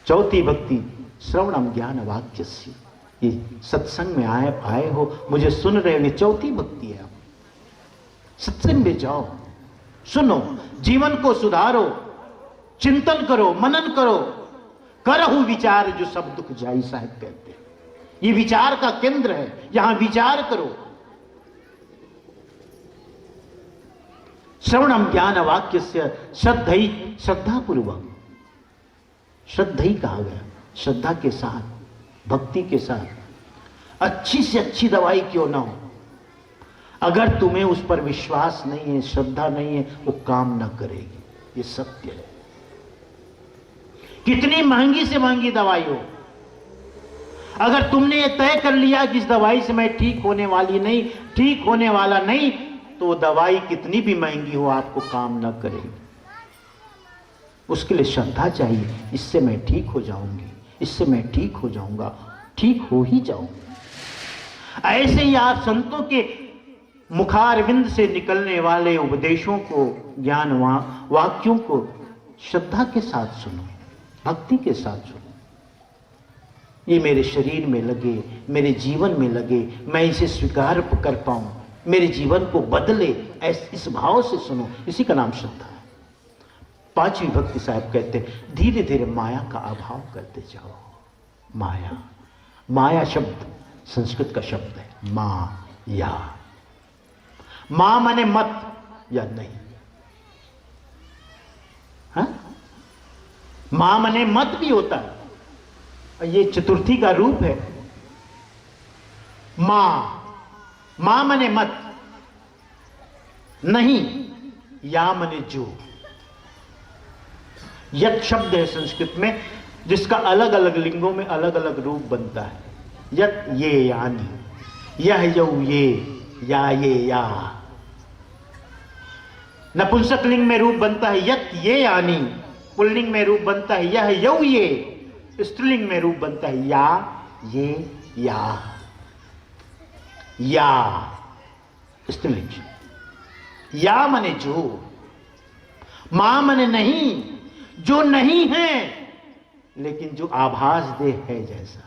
चौथी भक्ति श्रवणम ज्ञान वाक्यस्य। ये सत्संग में आए हो, मुझे सुन रहे हो, ये चौथी भक्ति है। सत्संग में जाओ, सुनो, जीवन को सुधारो, चिंतन करो, मनन करो, करहु विचार जो सब दुख जाई, साहब कहते हैं। ये विचार का केंद्र है, यहां विचार करो। श्रवणम ज्ञान वाक्यस्य श्रद्धई, श्रद्धा पूर्वक, श्रद्धई कहा गया, श्रद्धा के साथ, भक्ति के साथ। अच्छी से अच्छी दवाई क्यों ना हो, अगर तुम्हें उस पर विश्वास नहीं है, श्रद्धा नहीं है, वो काम ना करेगी। ये सत्य है। कितनी महंगी से महंगी दवाई हो, अगर तुमने ये तय कर लिया कि इस दवाई से मैं ठीक होने वाली नहीं, ठीक होने वाला नहीं, तो वो दवाई कितनी भी महंगी हो आपको काम ना करेगी। उसके लिए श्रद्धा चाहिए, इससे मैं ठीक हो जाऊंगी, इससे मैं ठीक हो जाऊंगा, ठीक हो ही जाऊंगा। ऐसे ही आप संतों के मुखारविंद से निकलने वाले उपदेशों को, ज्ञान वाक्यों को श्रद्धा के साथ सुनो, भक्ति के साथ सुनो। ये मेरे शरीर में लगे, मेरे जीवन में लगे, मैं इसे स्वीकार कर पाऊं, मेरे जीवन को बदले, इस भाव से सुनो। इसी का नाम श्रद्धा है। पांचवी भक्ति साहब कहते हैं धीरे धीरे माया का अभाव करते जाओ। माया, माया शब्द संस्कृत का शब्द है, माया। मां माने मत या नहीं, हा? मां माने मत भी होता है, ये चतुर्थी का रूप है। मां, मां माने मत, नहीं, या माने जो। यत शब्द है संस्कृत में, जिसका अलग अलग लिंगों में अलग अलग रूप बनता है। यत ये यानी, यह यौ ये, या ये या। नपुंसक लिंग में रूप बनता है यत ये यानी, पुल्लिंग में रूप बनता है यह यौ ये, स्त्रीलिंग में रूप बनता है या ये या। या स्त्रीलिंग। या माने जो, मां माने नहीं, जो नहीं है लेकिन जो आभास दे है जैसा,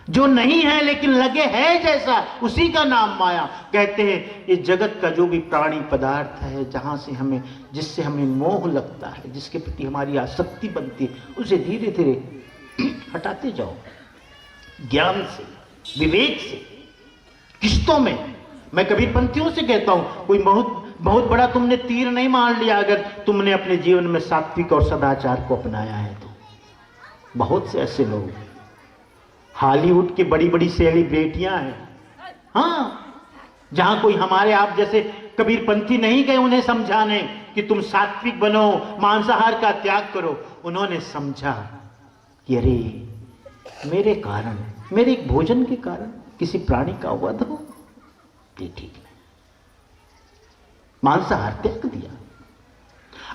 जो नहीं है लेकिन लगे है जैसा, उसी का नाम माया। कहते हैं ये जगत का जो भी प्राणी पदार्थ है, जहां से हमें, जिससे हमें मोह लगता है, जिसके प्रति हमारी आसक्ति बनती है, उसे धीरे धीरे हटाते जाओ, ज्ञान से, विवेक से, किस्तों में। मैं कबीरपंथियों से कहता हूं, कोई बहुत बड़ा तुमने तीर नहीं मार लिया अगर तुमने अपने जीवन में सात्विक और सदाचार को अपनाया है तो। बहुत से ऐसे लोग, हॉलीवुड की बड़ी बड़ी सेलिब्रिटियां हैं, हाँ, जहां कोई हमारे आप जैसे कबीरपंथी नहीं गए उन्हें समझाने कि तुम सात्विक बनो, मांसाहार का त्याग करो। उन्होंने समझा कि अरे मेरे कारण, मेरे एक भोजन के कारण किसी प्राणी का वध हो, ये ठीक नहीं। मांसाहार त्याग दिया।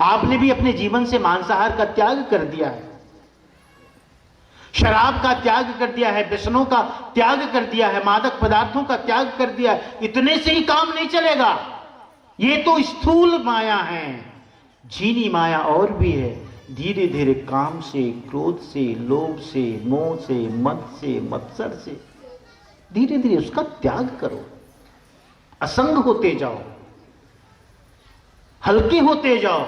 आपने भी अपने जीवन से मांसाहार का त्याग कर दिया है, शराब का त्याग कर दिया है, व्यसनों का त्याग कर दिया है, मादक पदार्थों का त्याग कर दिया है। इतने से ही काम नहीं चलेगा। ये तो स्थूल माया है, झीनी माया और भी है। धीरे धीरे काम से, क्रोध से, लोभ से, मोह से, मद से, मत्सर से धीरे धीरे उसका त्याग करो। असंग होते जाओ, हल्के होते जाओ,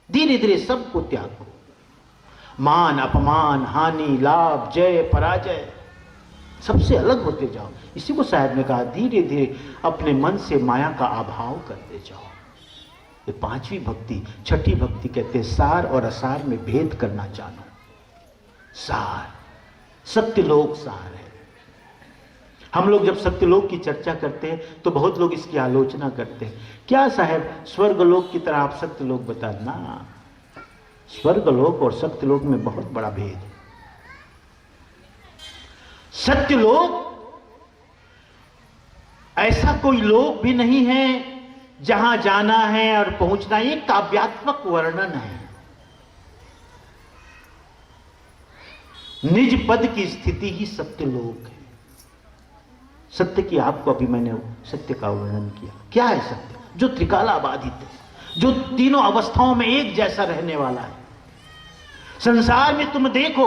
धीरे धीरे सबको त्याग करो। मान, अपमान, हानि, लाभ, जय, पराजय, सबसे अलग होते जाओ। इसी को साहब ने कहा धीरे धीरे अपने मन से माया का अभाव करते जाओ। ये पांचवी भक्ति। छठी भक्ति कहते हैं सार और असार में भेद करना जानो। सार, सत्यलोक सार है। हम लोग जब सत्यलोक की चर्चा करते हैं तो बहुत लोग इसकी आलोचना करते हैं, क्या साहब स्वर्गलोक की तरह आप सत्यलोक बताना। स्वर्गलोक और सत्यलोक में बहुत बड़ा भेद है। सत्यलोक ऐसा कोई लोक भी नहीं है जहां जाना है और पहुंचना, ये काव्यात्मक वर्णन है। निज पद की स्थिति ही सत्यलोक है। सत्य की आपको अभी मैंने सत्य का वर्णन किया। क्या है सत्य? जो त्रिकालाबाधित है, जो तीनों अवस्थाओं में एक जैसा रहने वाला है। संसार में तुम देखो,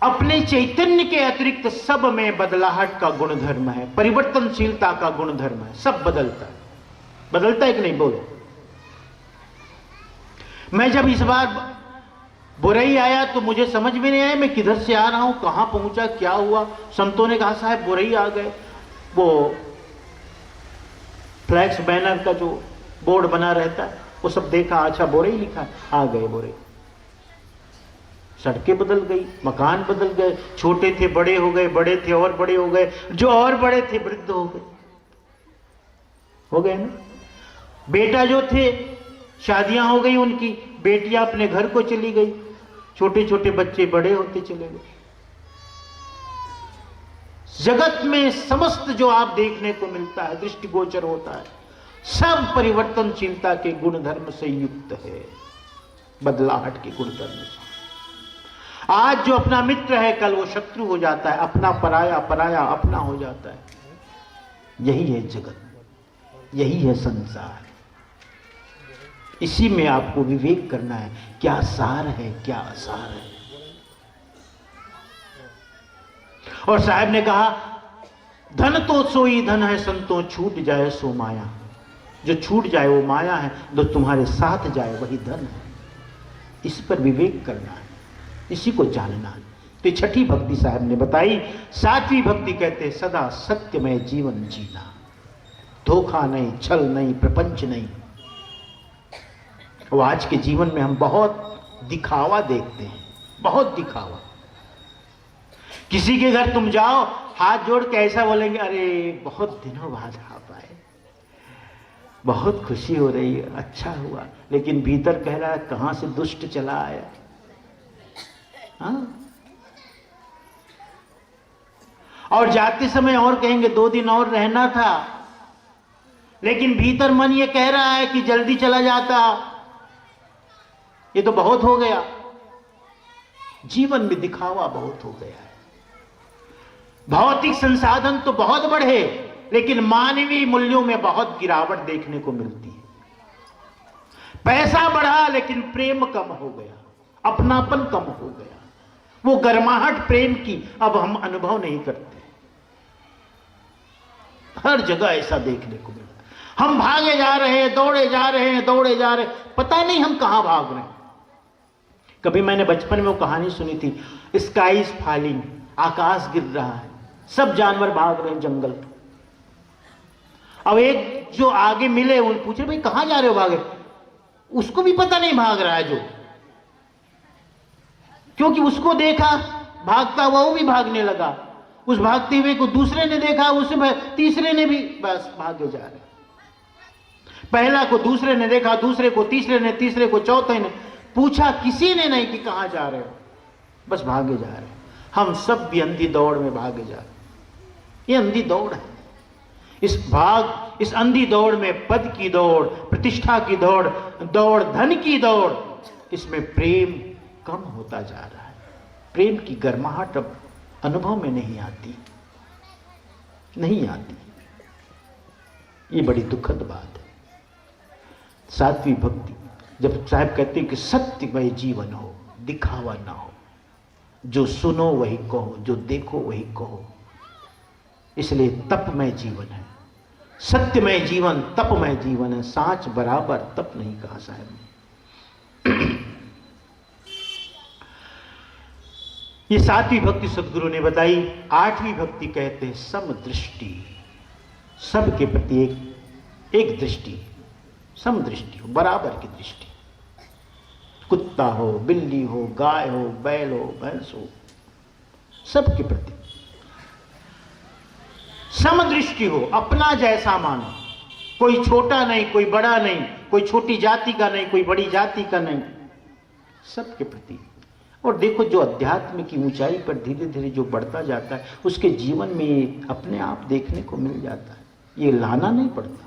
अपने चैतन्य के अतिरिक्त सब में बदलाहट का गुणधर्म है, परिवर्तनशीलता का गुणधर्म है। सब बदलता है, बदलता है कि नहीं? बोलो। मैं जब इस बार बुरई आया तो मुझे समझ में नहीं आया मैं किधर से आ रहा हूं, कहां पहुंचा, क्या हुआ। संतों ने कहा साहब बुरई आ गए। वो फ्लैक्स बैनर का जो बोर्ड बना रहता है वो सब देखा, अच्छा बुरई लिखा, आ गए बुरई। सड़कें बदल गई, मकान बदल गए, छोटे थे बड़े हो गए, बड़े थे और बड़े हो गए, जो और बड़े थे वृद्ध हो गए ना। बेटा जो थे शादियां हो गई उनकी, बेटियां अपने घर को चली गई, छोटे छोटे बच्चे बड़े होते चले गए। जगत में समस्त जो आप देखने को मिलता है, दृष्टिगोचर होता है, सब परिवर्तनशीलता के गुणधर्म से युक्त है, बदलाहट के गुणधर्म से। आज जो अपना मित्र है कल वो शत्रु हो जाता है, अपना पराया, पराया अपना हो जाता है। यही है जगत, यही है संसार। इसी में आपको विवेक करना है, क्या सार है, क्या असार है। और साहब ने कहा धन तो सोई धन है संतों, छूट जाए सो माया। जो छूट जाए वो माया है, जो तुम्हारे साथ जाए वही धन है। इस पर विवेक करना है, इसी को जानना है। तो छठी भक्ति साहब ने बताई। सातवीं भक्ति कहते सदा सत्यमय जीवन जीना, धोखा नहीं, छल नहीं, प्रपंच नहीं। और आज के जीवन में हम बहुत दिखावा देखते हैं, बहुत दिखावा। किसी के घर तुम जाओ, हाथ जोड़ के ऐसा बोलेंगे, अरे बहुत दिनों बाद आप आए, बहुत खुशी हो रही है, अच्छा हुआ। लेकिन भीतर कह रहा है कहां से दुष्ट चला आया। हाँ? और जाते समय और कहेंगे 2 दिन और रहना था, लेकिन भीतर मन ये कह रहा है कि जल्दी चला जाता, ये तो बहुत हो गया। जीवन में दिखावा बहुत हो गया है। भौतिक संसाधन तो बहुत बढ़े, लेकिन मानवीय मूल्यों में बहुत गिरावट देखने को मिलती है। पैसा बढ़ा लेकिन प्रेम कम हो गया, अपनापन कम हो गया। वो गर्माहट प्रेम की अब हम अनुभव नहीं करते। हर जगह ऐसा देखने को मिला। हम भागे जा रहे हैं, दौड़े जा रहे हैं, दौड़े जा रहे हैं, पता नहीं हम कहां भाग रहे हैं। कभी मैंने बचपन में वो कहानी सुनी थी, स्काई इज फॉलिंग, आकाश गिर रहा है, सब जानवर भाग रहे हैं जंगल। अब एक जो आगे मिले उन पूछे भाई कहां जा रहे हो भागे, उसको भी पता नहीं भाग रहा है जो, क्योंकि उसको देखा भागता वो भी भागने लगा, उस भागते हुए को दूसरे ने देखा, उसे तीसरे ने भी, बस भागे जा रहे। पहला को दूसरे ने देखा, दूसरे को तीसरे ने, तीसरे को चौथे ने, पूछा किसी ने नहीं कि कहां जा रहे हो, बस भागे जा रहे। हम सब भी अंधी दौड़ में भागे जा रहे। ये अंधी दौड़ है। इस अंधी दौड़ में पद की दौड़, प्रतिष्ठा की दौड़, धन की दौड़, इसमें प्रेम कम होता जा रहा है। प्रेम की गर्माहट अब अनुभव में नहीं आती, नहीं आती। ये बड़ी दुखद बात है। सातवीं भक्ति जब साहब कहते हैं कि सत्यमय जीवन हो, दिखावा ना हो, जो सुनो वही कहो, जो देखो वही कहो, इसलिए तपमय जीवन है। सत्यमय जीवन तपमय जीवन है। सांच बराबर तप नहीं कहा साहब ने। ये सातवीं भक्ति सदगुरु ने बताई। आठवीं भक्ति कहते हैं समदृष्टि, सबके प्रति एक दृष्टि, समदृष्टि हो, बराबर की दृष्टि। कुत्ता हो, बिल्ली हो, गाय हो, बैल हो, भैंस हो, सबके प्रति समदृष्टि हो, अपना जैसा मानो। कोई छोटा नहीं, कोई बड़ा नहीं, कोई छोटी जाति का नहीं, कोई बड़ी जाति का नहीं, सबके प्रति। और देखो जो अध्यात्म की ऊंचाई पर धीरे धीरे जो बढ़ता जाता है, उसके जीवन में अपने आप देखने को मिल जाता है, ये लाना नहीं पड़ता।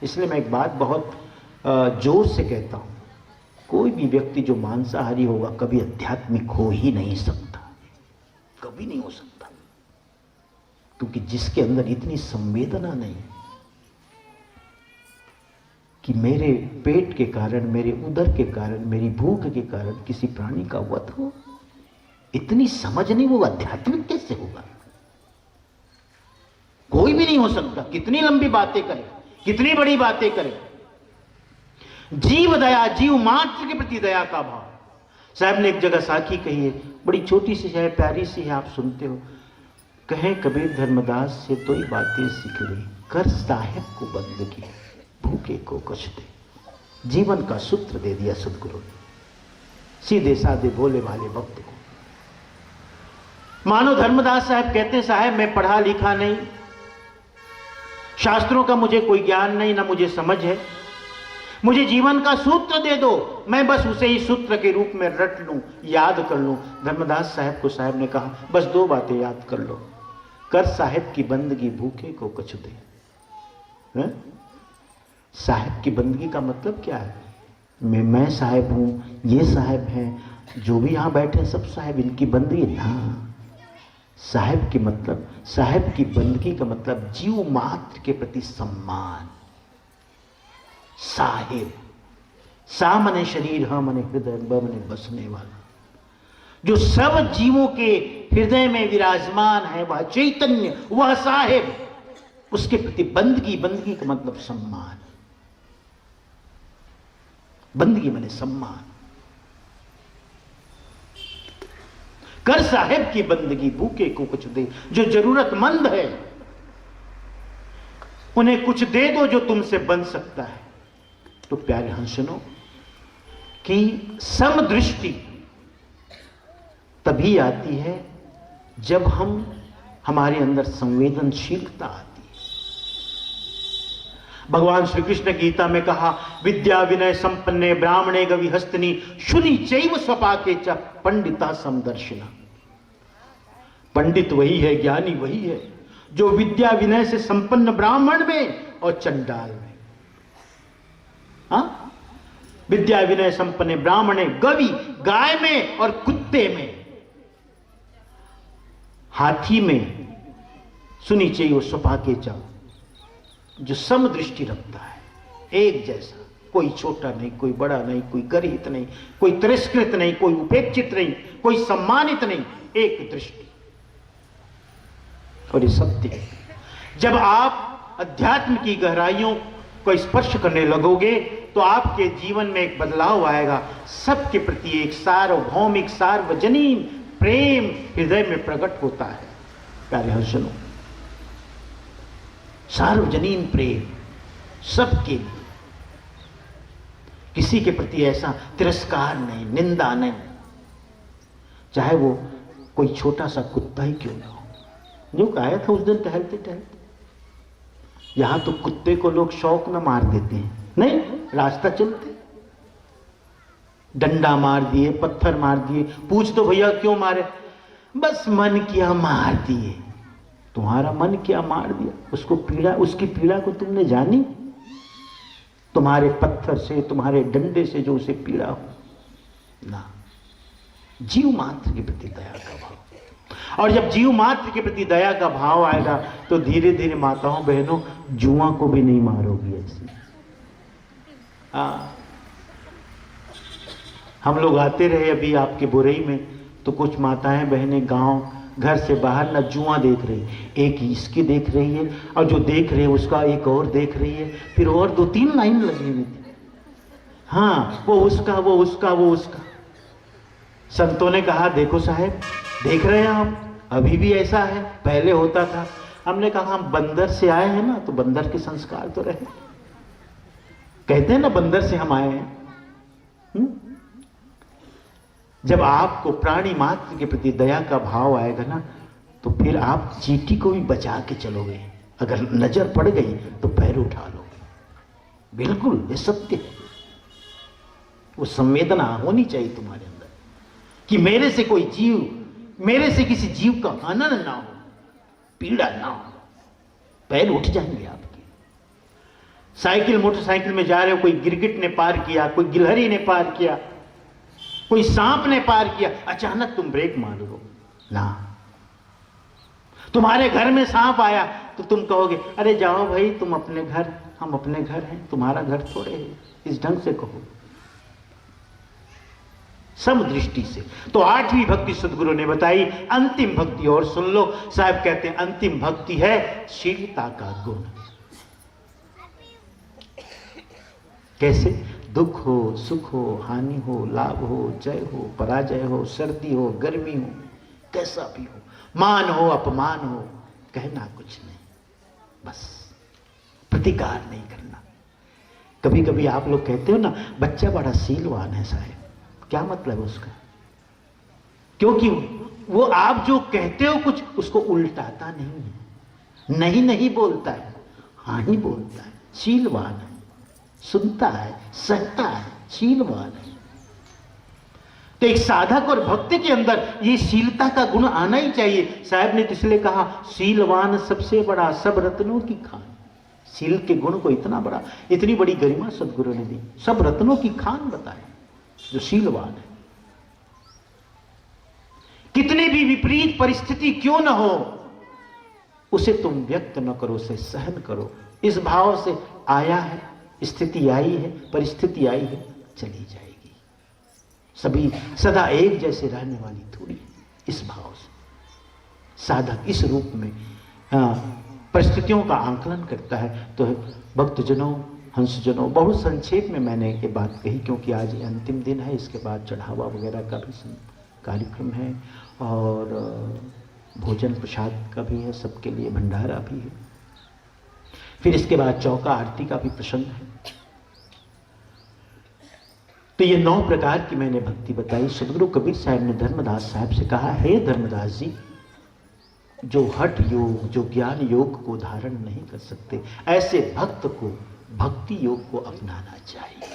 इसलिए मैं एक बात बहुत जोर से कहता हूं, कोई भी व्यक्ति जो मांसाहारी होगा कभी आध्यात्मिक हो ही नहीं सकता, कभी नहीं हो सकता। क्योंकि जिसके अंदर इतनी संवेदना नहीं, कि मेरे पेट के कारण, मेरे उदर के कारण, मेरी भूख के कारण किसी प्राणी का वध हो? इतनी समझ नहीं, वो आध्यात्मिक कैसे होगा? कोई भी नहीं हो सकता, कितनी लंबी बातें करे, कितनी बड़ी बातें करे। जीव दया, जीव मात्र के प्रति दया का भाव। साहब ने एक जगह साखी कही है, बड़ी छोटी सी है, प्यारी सी है, आप सुनते हो। कहें कबीर धर्मदास से तो ही बातें सीख ली, कर साहेब को बंदगी, भूखे को कुछ दे। जीवन का सूत्र दे दिया सदगुरु ने, सीधे साधे भोले भाले भक्त को। मानो धर्मदास साहब कहते हैं, साहब मैं पढ़ा लिखा नहीं, शास्त्रों का मुझे कोई ज्ञान नहीं, ना मुझे समझ है, मुझे जीवन का सूत्र दे दो, मैं बस उसे ही सूत्र के रूप में रट लूं, याद कर लूं। धर्मदास साहब को साहब ने कहा, बस 2 बातें याद कर लो, कर साहब की बंदगी, भूखे को कुछ दे। साहब की बंदगी का मतलब क्या है? मैं साहब हूं, ये साहब हैं, जो भी यहां बैठे सब साहब, इनकी बंदगी ना। साहब की मतलब, साहब की बंदगी का मतलब जीव मात्र के प्रति सम्मान। साहिब, सा मने शरीर, हा मने हृदय, ब मने बसने वाला, जो सब जीवों के हृदय में विराजमान है, वह चैतन्य, वह साहिब, उसके प्रति बंदगी। बंदगी का मतलब सम्मान, बंदगी मने सम्मान। कर साहिब की बंदगी, भूखे को कुछ दे। जो जरूरतमंद है उन्हें कुछ दे दो जो तुमसे बन सकता है। तो प्यारे हंसनों की समदृष्टि तभी आती है जब हमारे अंदर संवेदनशीलता आती है। भगवान श्री कृष्ण गीता में कहा, विद्या विनय संपन्ने ब्राह्मणे गवि हस्तनी शुनि चैव स्वपाके च पंडिता समदर्शिना। पंडित वही है, ज्ञानी वही है जो विद्या विनय से संपन्न ब्राह्मण में और चंडाल में। हाँ, विद्या विनय संपन्न ब्राह्मणे गवि, गाय में और कुत्ते में, हाथी में, सुनी चाहिए स्वपाके च, जो समदृष्टि रखता है, एक जैसा, कोई छोटा नहीं, कोई बड़ा नहीं, कोई गरित नहीं, कोई तिरस्कृत नहीं, कोई उपेक्षित नहीं, कोई सम्मानित नहीं, एक दृष्टि। और ये सत्य है। जब आप अध्यात्म की गहराइयों को स्पर्श करने लगोगे तो आपके जीवन में एक बदलाव आएगा। सबके प्रति एक सार्वभौमिक, सार्वजनीन प्रेम हृदय में प्रकट होता है। प्यारे हंसनों, सार्वजनीन प्रेम सबके लिए, किसी के प्रति ऐसा तिरस्कार नहीं, निंदा नहीं, चाहे वो कोई छोटा सा कुत्ता ही क्यों ना हो। जो आया था उस दिन टहलते टहलते, यहां तो कुत्ते को लोग शौक में मार देते हैं, नहीं, रास्ता चलते डंडा मार दिए, पत्थर मार दिए, पूछ तो भैया क्यों मारे? बस मन किया मार दिए। तुम्हारा मन क्या मार दिया? उसको पीड़ा, उसकी पीड़ा को तुमने जानी? तुम्हारे पत्थर से, तुम्हारे डंडे से जो उसे पीड़ा हो ना। जीव मात्र के प्रति दया का भाव, और जब जीव मात्र के प्रति दया का भाव आएगा तो धीरे धीरे माताओं बहनों जुआ को भी नहीं मारोगी ऐसी। हम लोग आते रहे अभी आपके बुरई में, तो कुछ माताएं बहनें गांव घर से बाहर ना जुआ देख रही, एक इसकी देख रही है और जो देख रहे है उसका एक और देख रही है, फिर और 2-3 लाइन लगी हुई थी। हाँ, वो उसका, वो उसका, वो उसका। संतों ने कहा, देखो साहब, देख रहे हैं आप, अभी भी ऐसा है, पहले होता था। हमने कहा, हम बंदर से आए हैं ना, तो बंदर के संस्कार तो रहे। कहते हैं ना, बंदर से हम आए हैं। जब आपको प्राणी मात्र के प्रति दया का भाव आएगा ना, तो फिर आप चींटी को भी बचा के चलोगे। अगर नजर पड़ गई तो पैर उठा लोगे। बिल्कुल, ये सत्य है। वो संवेदना होनी चाहिए तुम्हारे अंदर कि मेरे से कोई जीव, मेरे से किसी जीव का हनन ना हो, पीड़ा ना हो। पैर उठ जाएंगे आपके। साइकिल, मोटरसाइकिल में जा रहे हो, कोई गिरगिट ने पार किया, कोई गिलहरी ने पार किया, कोई सांप ने पार किया, अचानक तुम ब्रेक मार लो ना। तुम्हारे घर में सांप आया तो तुम कहोगे, अरे जाओ भाई तुम अपने घर, हम अपने घर हैं, तुम्हारा घर थोड़े है, इस ढंग से कहो, समदृष्टि से। तो 8वीं भक्ति सदगुरु ने बताई, अंतिम भक्ति और सुन लो। साहब कहते हैं अंतिम भक्ति है शीलता का गुण। कैसे? दुख हो, सुख हो, हानि हो, लाभ हो, जय हो, पराजय हो, सर्दी हो, गर्मी हो, कैसा भी हो, मान हो, अपमान हो, कहना कुछ नहीं, बस प्रतिकार नहीं करना। कभी कभी आप लोग कहते हो ना, बच्चा बड़ा सीलवान है साहब, क्या मतलब उसका? क्योंकि वो आप जो कहते हो कुछ, उसको उल्टाता नहीं है, नहीं नहीं बोलता है, हाँ ही बोलता है, शीलवान है, सुनता है, सहता है, शीलवान है। तो एक साधक और भक्त के अंदर ये शीलता का गुण आना ही चाहिए। साहब ने तो इसलिए कहा, शीलवान सबसे बड़ा सब रत्नों की खान। शील के गुण को इतना बड़ा, इतनी बड़ी गरिमा सदगुरु ने दी, सब रत्नों की खान बताए जो शीलवान है। कितनी भी विपरीत परिस्थिति क्यों न हो, उसे तुम व्यक्त न करो, उसे सहन करो। इस भाव से आया है, स्थिति आई है, परिस्थिति आई है, चली जाएगी। सभी सदा एक जैसे रहने वाली थोड़ी, इस भाव से साधक इस रूप में परिस्थितियों का आंकलन करता है। तो भक्तजनों, हंसजनों, बहुत संक्षेप में मैंने ये बात कही, क्योंकि आज ये अंतिम दिन है, इसके बाद चढ़ावा वगैरह का भी कार्यक्रम है और भोजन प्रसाद का भी है, सबके लिए भंडारा भी है, फिर इसके बाद चौका आरती का भी प्रसंग है। तो ये 9 प्रकार की मैंने भक्ति बताई। सदगुरु कबीर साहब ने धर्मदास साहब से कहा, हे धर्मदास जी, जो हठ योग, जो ज्ञान योग को धारण नहीं कर सकते, ऐसे भक्त को भक्ति योग को अपनाना चाहिए।